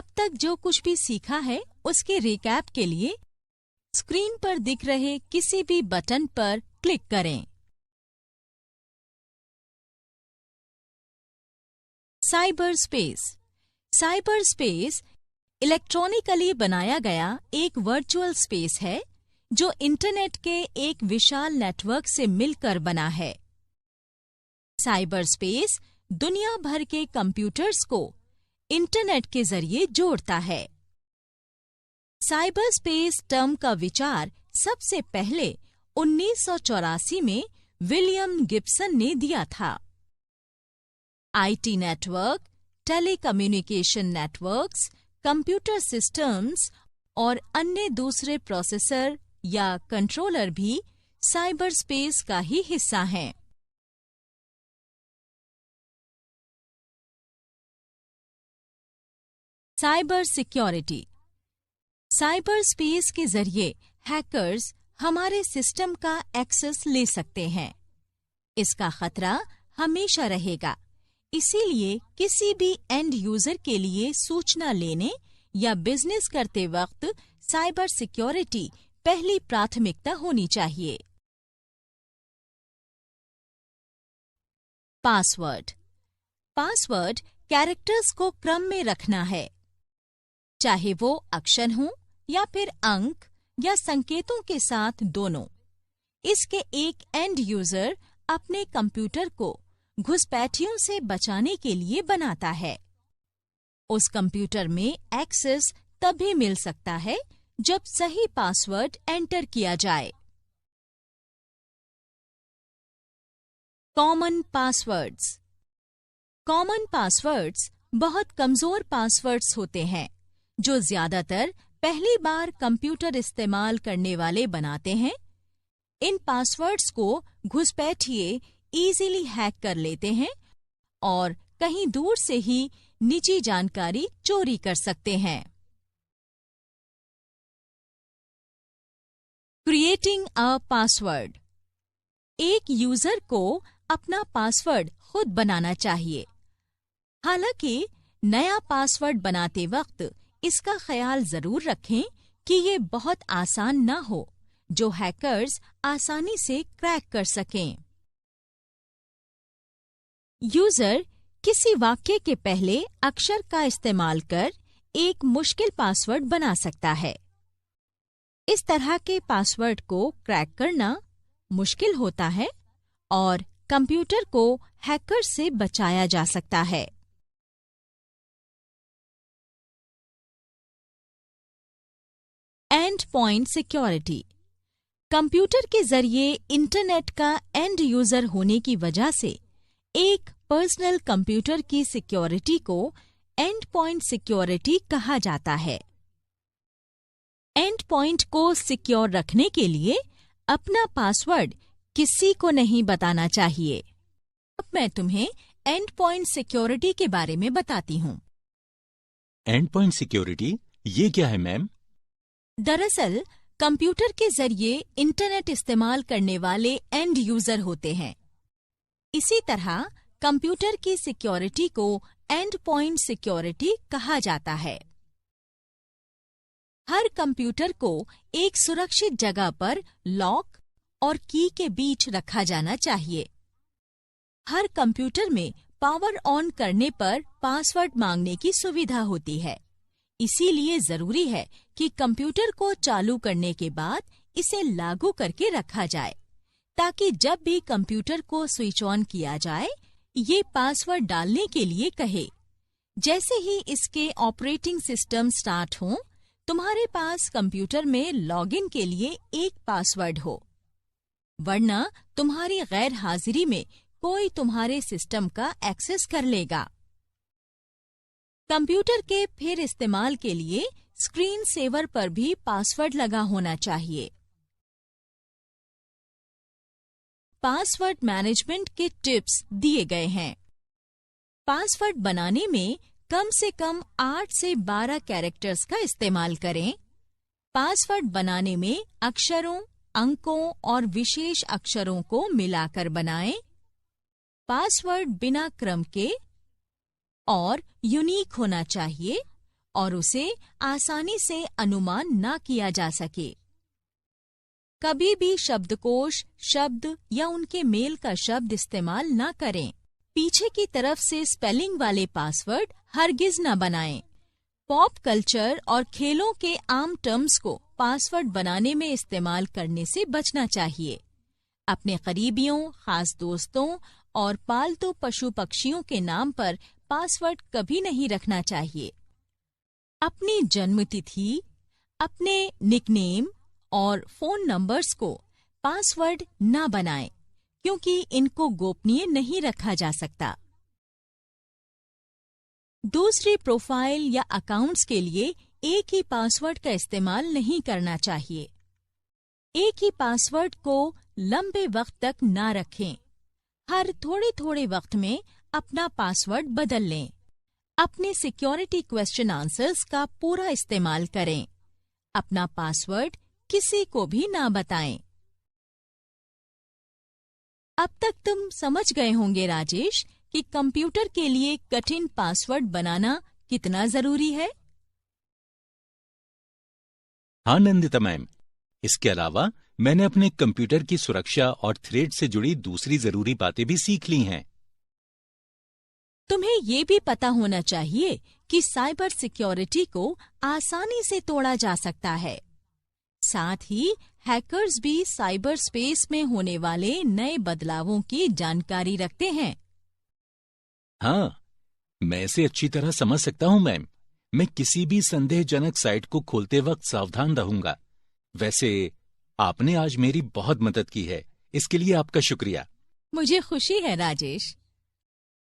अब तक जो कुछ भी सीखा है उसके रिकैप के लिए स्क्रीन पर दिख रहे किसी भी बटन पर क्लिक करें। Cyber space. Cyber space electronically बनाया गया एक वर्चुअल स्पेस है जो इंटरनेट के एक विशाल नेटवर्क से मिलकर बना है। साइबर स्पेस दुनिया भर के कंप्यूटर्स को इंटरनेट के जरिए जोड़ता है। साइबर स्पेस टर्म का विचार सबसे पहले 1984 में विलियम गिब्सन ने दिया था। IT network, telecommunication networks, computer systems और अन्य दूसरे प्रोसेसर या कंट्रोलर भी साइबर स्पेस का ही हिस्सा हैं। Cyber security. साइबर स्पेस के जरिए हैकर्स हमारे सिस्टम का एक्सेस ले सकते हैं। इसका खतरा हमेशा रहेगा, इसीलिए किसी भी एंड यूजर के लिए सूचना लेने या बिजनेस करते वक्त साइबर सिक्योरिटी पहली प्राथमिकता होनी चाहिए। पासवर्ड। पासवर्ड कैरेक्टर्स को क्रम में रखना है, चाहे वो अक्षर हों या फिर अंक या संकेतों के साथ दोनों। इसके एक एंड यूजर अपने कंप्यूटर को घुसपैठियों से बचाने के लिए बनाता है। उस कंप्यूटर में एक्सेस तभी मिल सकता है जब सही पासवर्ड एंटर किया जाए। Common passwords. कॉमन पासवर्ड्स बहुत कमजोर पासवर्ड्स होते हैं जो ज्यादातर पहली बार कंप्यूटर इस्तेमाल करने वाले बनाते हैं। इन पासवर्ड्स को घुसपैठिए इजीली हैक कर लेते हैं और कहीं दूर से ही निजी जानकारी चोरी कर सकते हैं। Creating a password. एक यूजर को अपना पासवर्ड खुद बनाना चाहिए। हालांकि नया पासवर्ड बनाते वक्त इसका ख्याल जरूर रखें कि ये बहुत आसान ना हो, जो हैकर्स आसानी से क्रैक कर सकें। यूजर किसी वाक्य के पहले अक्षर का इस्तेमाल कर एक मुश्किल पासवर्ड बना सकता है। इस तरह के पासवर्ड को क्रैक करना मुश्किल होता है और कंप्यूटर को हैकर से बचाया जा सकता है। And point security. कंप्यूटर के जरिए इंटरनेट का एंड यूजर होने की वजह से एक पर्सनल कंप्यूटर की सिक्योरिटी को एंड पॉइंट सिक्योरिटी कहा जाता है। एंड पॉइंट को सिक्योर रखने के लिए अपना पासवर्ड किसी को नहीं बताना चाहिए। अब मैं तुम्हें एंड पॉइंट सिक्योरिटी के बारे में बताती हूँ। एंड पॉइंट सिक्योरिटी ये क्या है मैम? दरअसल कंप्यूटर के जरिए इंटरनेट इस्तेमाल करने वाले एंड यूजर होते हैं। इसी तरह कंप्यूटर की सिक्योरिटी को एंड पॉइंट सिक्योरिटी कहा जाता है। हर कंप्यूटर को एक सुरक्षित जगह पर लॉक और की के बीच रखा जाना चाहिए। हर कंप्यूटर में पावर ऑन करने पर पासवर्ड मांगने की सुविधा होती है। इसीलिए जरूरी है कि कंप्यूटर को चालू करने के बाद इसे लागू करके रखा जाए, ताकि जब भी कंप्यूटर को स्विच ऑन किया जाए ये पासवर्ड डालने के लिए कहे। जैसे ही इसके ऑपरेटिंग सिस्टम स्टार्ट हो, तुम्हारे पास कंप्यूटर में लॉगिन के लिए एक पासवर्ड हो, वरना तुम्हारी गैर हाजिरी में कोई तुम्हारे सिस्टम का एक्सेस कर लेगा। कंप्यूटर के फिर इस्तेमाल के लिए स्क्रीन सेवर पर भी पासवर्ड लगा होना चाहिए। पासवर्ड मैनेजमेंट के टिप्स दिए गए हैं। पासवर्ड बनाने में कम से कम 8 से 12 कैरेक्टर्स का इस्तेमाल करें। पासवर्ड बनाने में अक्षरों, अंकों और विशेष अक्षरों को मिलाकर बनाएं। पासवर्ड बिना क्रम के और यूनिक होना चाहिए और उसे आसानी से अनुमान ना किया जा सके। कभी भी शब्दकोश शब्द या उनके मेल का शब्द इस्तेमाल ना करें। पीछे की तरफ से स्पेलिंग वाले पासवर्ड हरगिज न बनाएं। पॉप कल्चर और खेलों के आम टर्म्स को पासवर्ड बनाने में इस्तेमाल करने से बचना चाहिए। अपने करीबियों, खास दोस्तों और पालतू पशु पक्षियों के नाम पर पासवर्ड कभी नहीं रखना चाहिए। अपनी जन्म तिथि, अपने निकनेम और फोन नंबर्स को पासवर्ड ना बनाएं, क्योंकि इनको गोपनीय नहीं रखा जा सकता। दूसरी प्रोफाइल या अकाउंट्स के लिए एक ही पासवर्ड का इस्तेमाल नहीं करना चाहिए। एक ही पासवर्ड को लंबे वक्त तक ना रखें। हर थोड़े थोड़े वक्त में अपना पासवर्ड बदल लें। अपने सिक्योरिटी क्वेश्चन आंसर्स का पूरा इस्तेमाल करें। अपना पासवर्ड किसी को भी ना बताएं। अब तक तुम समझ गए होंगे राजेश कि कंप्यूटर के लिए कठिन पासवर्ड बनाना कितना जरूरी है। हाँ नंदिता मैम, इसके अलावा मैंने अपने कंप्यूटर की सुरक्षा और थ्रेड से जुड़ी दूसरी जरूरी बातें भी सीख ली हैं। तुम्हें ये भी पता होना चाहिए कि साइबर सिक्योरिटी को आसानी से तोड़ा जा सकता है। साथ ही हैकर्स भी साइबर स्पेस में होने वाले नए बदलावों की जानकारी रखते हैं। हाँ, मैं इसे अच्छी तरह समझ सकता हूँ मैम। मैं किसी भी संदेहजनक साइट को खोलते वक्त सावधान रहूंगा। वैसे आपने आज मेरी बहुत मदद की है, इसके लिए आपका शुक्रिया। मुझे खुशी है राजेश।